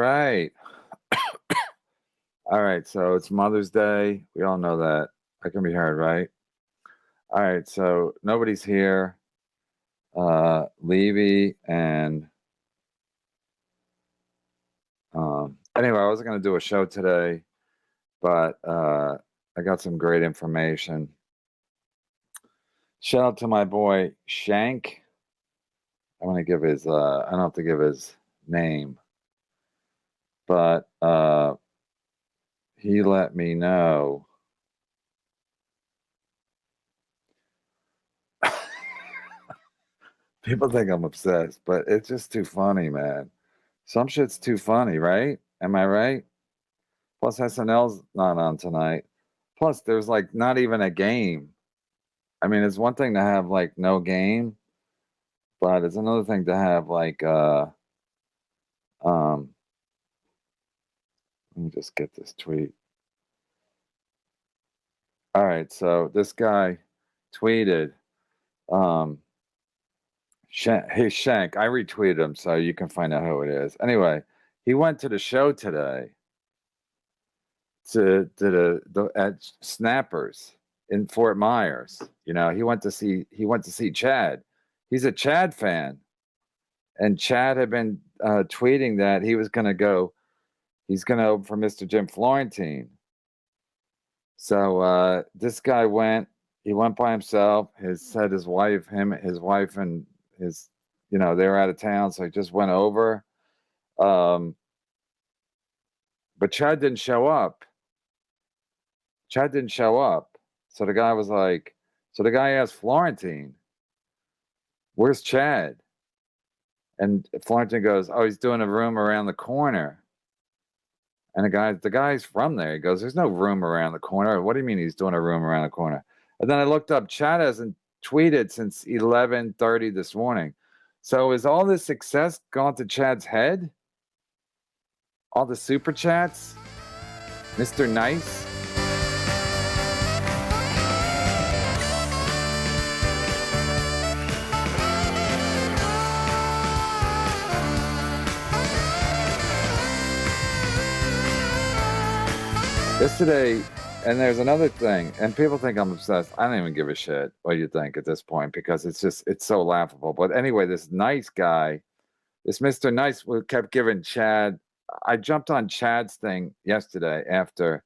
right. All right. So it's Mother's Day. We all know that. I can be heard, right? All right. So nobody's here. Levy and anyway, I wasn't gonna do a show today, but I got some great information. Shout out to my boy Shank. I want to give his. I don't have to give his name, but he let me know. People think I'm obsessed, but it's just too funny, man. Some shit's too funny, right? Am I right? Plus, SNL's not on tonight. Plus, there's like not even a game. I mean, it's one thing to have like no game, but it's another thing to have like um let me just get this tweet. All right, so this guy tweeted, um hey Shank, I retweeted him so you can find out who it is. Anyway, he went to the show today to the at Snappers in Fort Myers. You know, he went to see Chad. He's a Chad fan, and Chad had been tweeting that he was going to go. He's going to open for Mr. Jim Florentine. So this guy went. He went by himself. His wife, and his, they were out of town, so he just went over. Um, but Chad didn't show up. So the guy was like, so the guy asked Florentine, "Where's Chad?" And Florentine goes, "Oh, he's doing a room around the corner." And the guy's from there. He goes, "There's no room around the corner." What do you mean he's doing a room around the corner? And then I looked up, Chad hasn't tweeted since 11:30 this morning. So is all this success gone to Chad's head? All the super chats? Mr. Nice? Yesterday, and there's another thing, and people think I'm obsessed. I don't even give a shit what you think at this point because it's so laughable. But anyway, this nice guy, this Mr. Nice, kept giving Chad. I jumped on Chad's thing yesterday after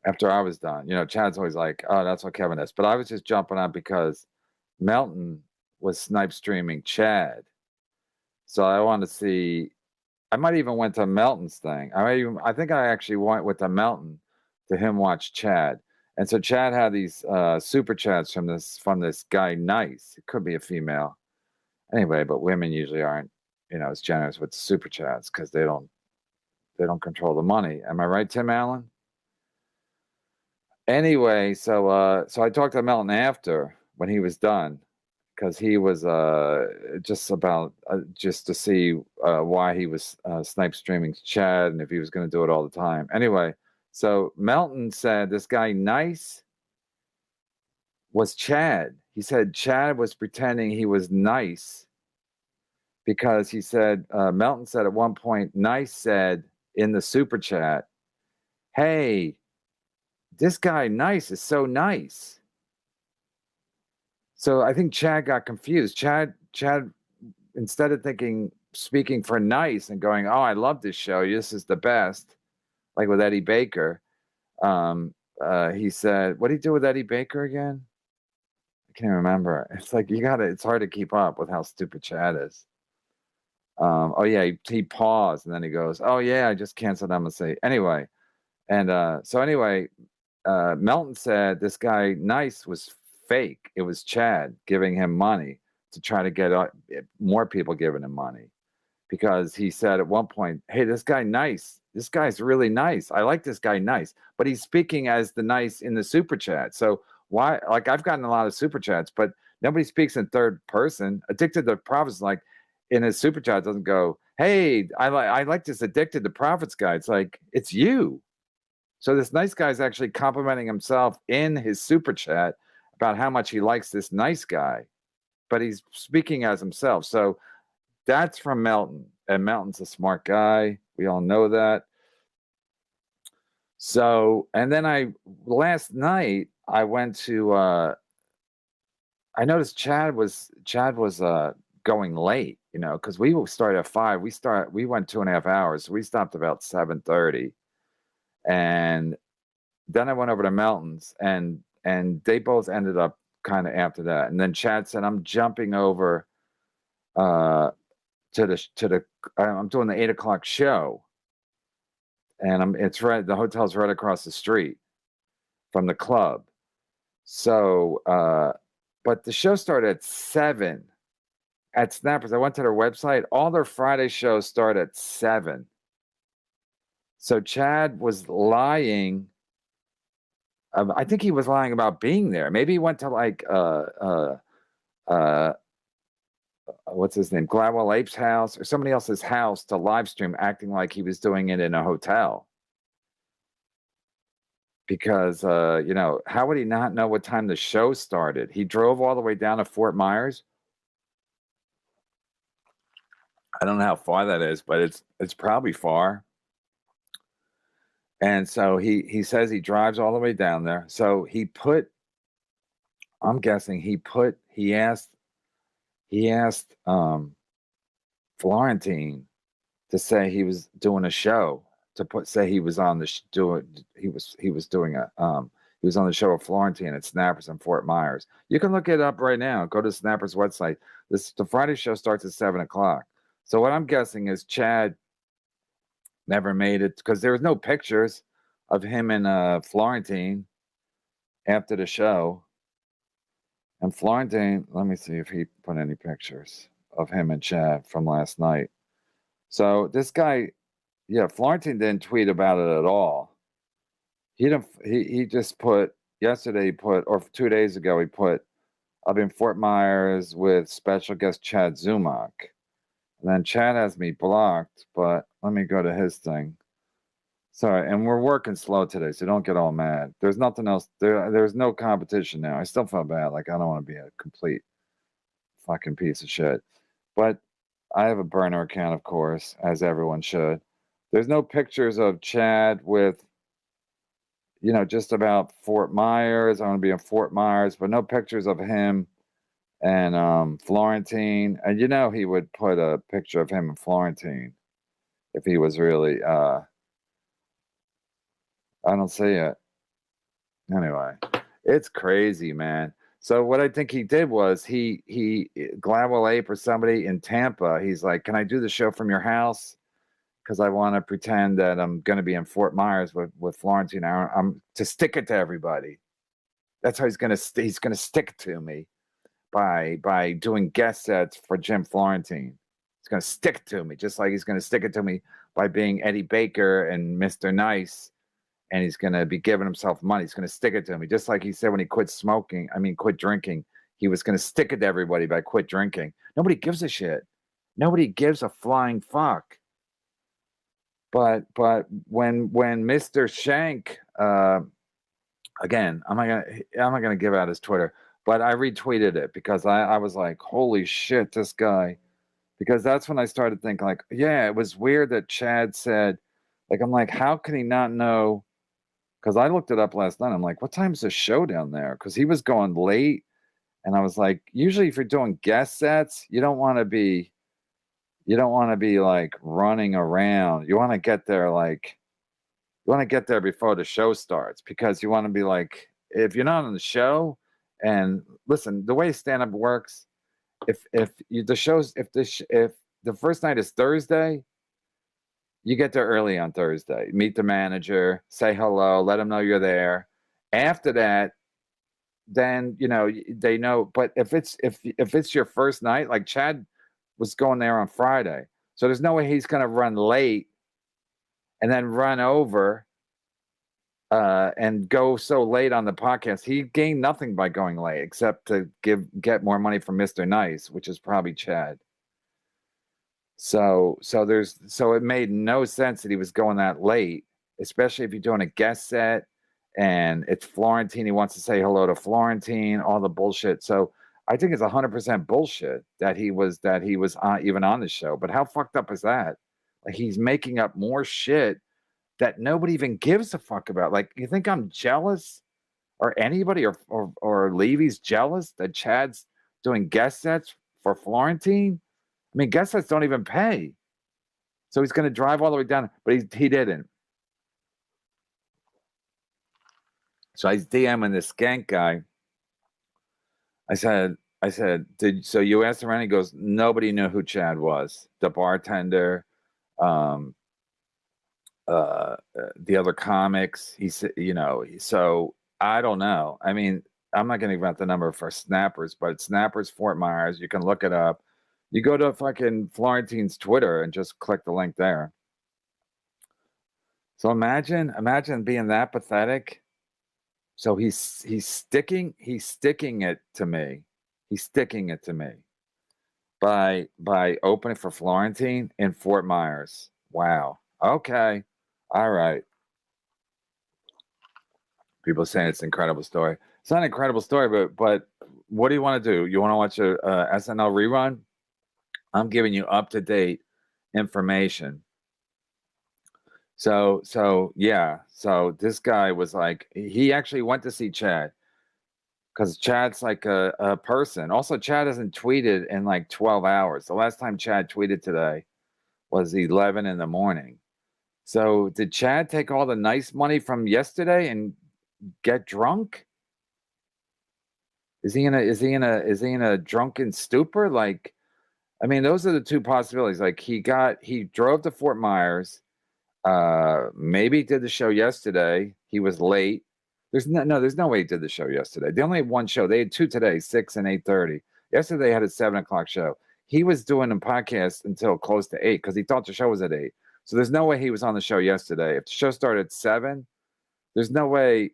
I was done. Chad's always like, "Oh, that's what Kevin is," but I was just jumping on because Melton was snipe streaming Chad, so I wanted to see. I might even went to Melton's thing. I think I actually went with the Melton to him watch Chad. And so Chad had these super chats from this guy Nice. It could be a female. Anyway, but women usually aren't, as generous with super chats because they don't control the money. Am I right, Tim Allen? Anyway, so I talked to Melton after when he was done because he was just to see why he was snipe streaming Chad and if he was going to do it all the time. Anyway, so Melton said this guy Nice was Chad. He said Chad was pretending he was nice because he said Melton said at one point Nice said in the super chat, "Hey, this guy Nice is so nice." So I think Chad got confused. Chad, instead of speaking for Nice and going, "Oh, I love this show. This is the best," like with Eddie Baker, he said, "What did he do with Eddie Baker again?" I can't remember. It's like it's hard to keep up with how stupid Chad is. Oh yeah, he paused and then he goes, "Oh yeah, I just canceled embassy." Anyway, and Melton said this guy Nice was fake. It was Chad giving him money to try to get more people giving him money because he said at one point, "Hey, this guy Nice. This guy's really nice. I like this guy Nice," but he's speaking as the Nice in the super chat. So why? Like I've gotten a lot of super chats, but nobody speaks in third person. Addicted to Profits, like in his super chat, doesn't go, "Hey, I like this Addicted to Profits guy." It's like it's you. So this nice guy is actually complimenting himself in his super chat about how much he likes this nice guy, but he's speaking as himself. So that's from Melton. and Melton's a smart guy. We all know that. So, and then last night I went to I noticed Chad was going late, because we started at 5. We went 2.5 hours. So we stopped about 7:30, and then I went over to Melton's, and they both ended up kind of after that. And then Chad said, "I'm jumping over uh I'm doing the 8 o'clock show, and it's right. The hotel's right across the street from the club. So, but the show started at 7 at Snappers. I went to their website. All their Friday shows start at 7. So Chad was lying. I think he was lying about being there. Maybe he went to like uh, what's his name, Gladwell Ape's house or somebody else's house to live stream, acting like he was doing it in a hotel. Because how would he not know what time the show started? He drove all the way down to Fort Myers. I don't know how far that is, but it's probably far. And so he says he drives all the way down there. So I'm guessing he asked Florentine to say he was doing a show, say he was on the he was doing he was on the show with Florentine at Snappers in Fort Myers. You can look it up right now. Go to Snappers website. The Friday show starts at 7 o'clock. So what I'm guessing is Chad never made it, because there was no pictures of him and Florentine after the show. And Florentine, let me see if he put any pictures of him and Chad from last night. So this guy, yeah, Florentine didn't tweet about it at all. He just put yesterday, or 2 days ago, he put, "I've been Fort Myers with special guest Chad Zumock." And then Chad has me blocked, but let me go to his thing. Sorry, and we're working slow today, so don't get all mad. There's nothing else. There's no competition now. I still feel bad. Like, I don't want to be a complete fucking piece of shit. But I have a burner account, of course, as everyone should. There's no pictures of Chad with, just about Fort Myers. I want to be in Fort Myers, but no pictures of him and Florentine. And he would put a picture of him and Florentine if he was really I don't see it. Anyway, it's crazy, man. So what I think he did was he Gladwell Ape or somebody in Tampa, he's like, "Can I do the show from your house? Because I want to pretend that I'm going to be in Fort Myers with Florentine. I'm to stick it to everybody. That's how he's going to stick to me by doing guest sets for Jim Florentine. He's going to stick to me, just like he's going to stick it to me by being Eddie Baker and Mr. Nice." And he's going to be giving himself money. He's going to stick it to me. Just like he said when he quit drinking, he was going to stick it to everybody by quit drinking. Nobody gives a shit. Nobody gives a flying fuck. But when Mr. Shank, again, I'm not gonna give out his Twitter, but I retweeted it because I was like, holy shit, this guy. Because that's when I started thinking, like, yeah, it was weird that Chad said, like, I'm like, how can he not know? Because I looked it up last night. I'm like, what time's the show down there? Because he was going late. And I was like, usually if you're doing guest sets, you don't want to be like running around. You want to get there before the show starts, because you want to be like, if you're not on the show, and listen, the way stand-up works, if the first night is Thursday, you get there early on Thursday, meet the manager, say hello, let them know you're there. After that, then they know. But if it's your first night, like Chad was going there on Friday, so there's no way he's going to run late and then run over and go so late on the podcast. He gained nothing by going late except to get more money from Mr. Nice, which is probably Chad. So it made no sense that he was going that late, especially if you're doing a guest set and it's Florentine. He wants to say hello to Florentine, all the bullshit. So I think it's 100% bullshit that he was even on the show. But how fucked up is that? Like he's making up more shit that nobody even gives a fuck about. Like you think I'm jealous or anybody or Levy's jealous that Chad's doing guest sets for Florentine? I mean, guest sets don't even pay. So he's going to drive all the way down, but he didn't. So I was DMing this skank guy. I said, so you asked around? He goes, nobody knew who Chad was. The bartender, um, the other comics. He said, so I don't know. I mean, I'm not going to give out the number for Snappers, but Snappers Fort Myers. You can look it up. You go to fucking Florentine's Twitter and just click the link there. So imagine being that pathetic. So he's sticking it to me. He's sticking it to me by opening for Florentine in Fort Myers. Wow. Okay. All right. People saying it's an incredible story. It's not an incredible story, but what do you want to do? You want to watch a SNL rerun? I'm giving you up to date information. So yeah. So this guy was like, he actually went to see Chad because Chad's like a person. Also, Chad hasn't tweeted in like 12 hours. The last time Chad tweeted today was 11 in the morning. So did Chad take all the nice money from yesterday and get drunk? Is he in a drunken stupor? Like, I mean, those are the two possibilities. Like he drove to Fort Myers. Maybe did the show yesterday. He was late. There's no way he did the show yesterday. They only had one show. They had two today, 6 and 8:30. Yesterday they had a 7 o'clock show. He was doing a podcast until close to 8 because he thought the show was at 8. So there's no way he was on the show yesterday. If the show started at 7, there's no way.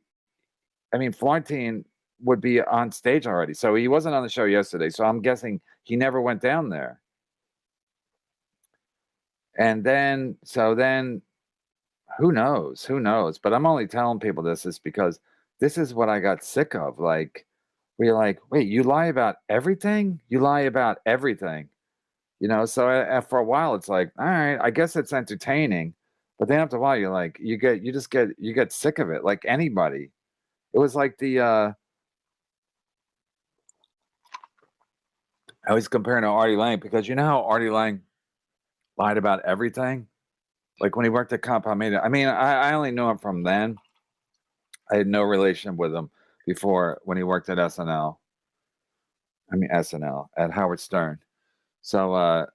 I mean, Florentine would be on stage already. So he wasn't on the show yesterday. So I'm guessing he never went down there. And then who knows? Who knows? But I'm only telling people this is because this is what I got sick of. Like, we're like, wait, you lie about everything? You lie about everything. So for a while it's like, all right, I guess it's entertaining. But then after a while you're like, you get sick of it, like anybody. It was like I was comparing to Artie Lang because you know how Artie Lang lied about everything? Like when he worked at Compound Media. I mean, I only knew him from then. I had no relation with him before when he worked at SNL. I mean SNL at Howard Stern. But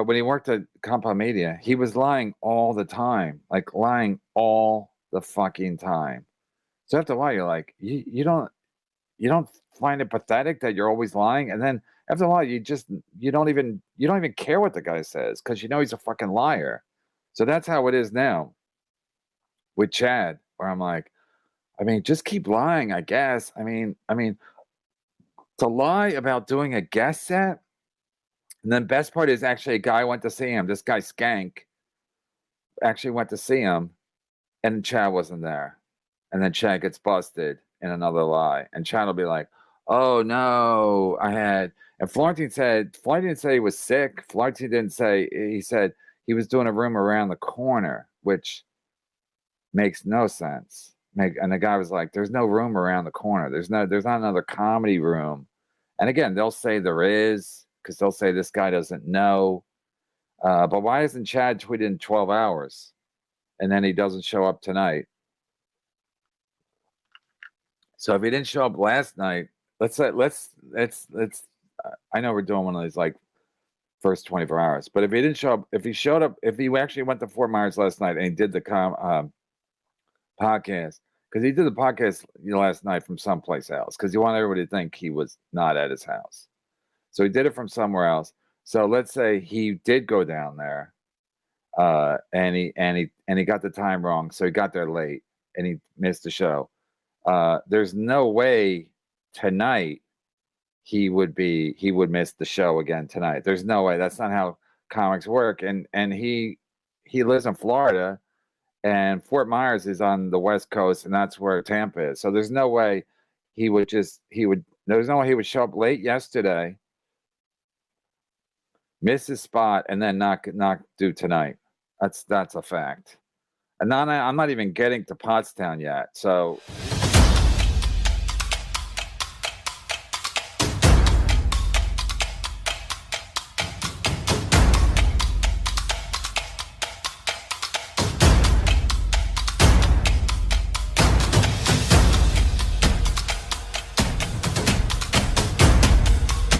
when he worked at Compound Media, he was lying all the time. Like lying all the fucking time. So after a while you're like, you don't find it pathetic that you're always lying? And then after a while you don't even care what the guy says because you know he's a fucking liar. So that's how it is now with Chad, where I'm like, I mean, just keep lying, I guess. I mean, to lie about doing a guest set, and then best part is actually a guy went to see him. This guy Skank actually went to see him, and Chad wasn't there. And then Chad gets busted in another lie, and Chad will be like, "Oh no, And Florentine didn't say he was sick. Florentine didn't say. He said he was doing a room around the corner, which makes no sense. And the guy was like, "There's no room around the corner. There's not another comedy room." And again, they'll say there is because they'll say this guy doesn't know. But why isn't Chad tweeted in 12 hours, and then he doesn't show up tonight? So if he didn't show up last night, let's say I know we're doing one of these like first 24 hours, but if he didn't show up, if he actually went to Fort Myers last night and he did the podcast, because he did the podcast last night from someplace else, because you want everybody to think he was not at his house. So he did it from somewhere else. So let's say he did go down there, and he got the time wrong, so he got there late and he missed the show. There's no way tonight he would miss the show again tonight. There's no way. That's not how comics work. And he lives in Florida, and Fort Myers is on the West Coast, and that's where Tampa is. So there's no way he would There's no way he would show up late yesterday, miss his spot, and then not do tonight. That's a fact. And I'm not even getting to Pottstown yet. So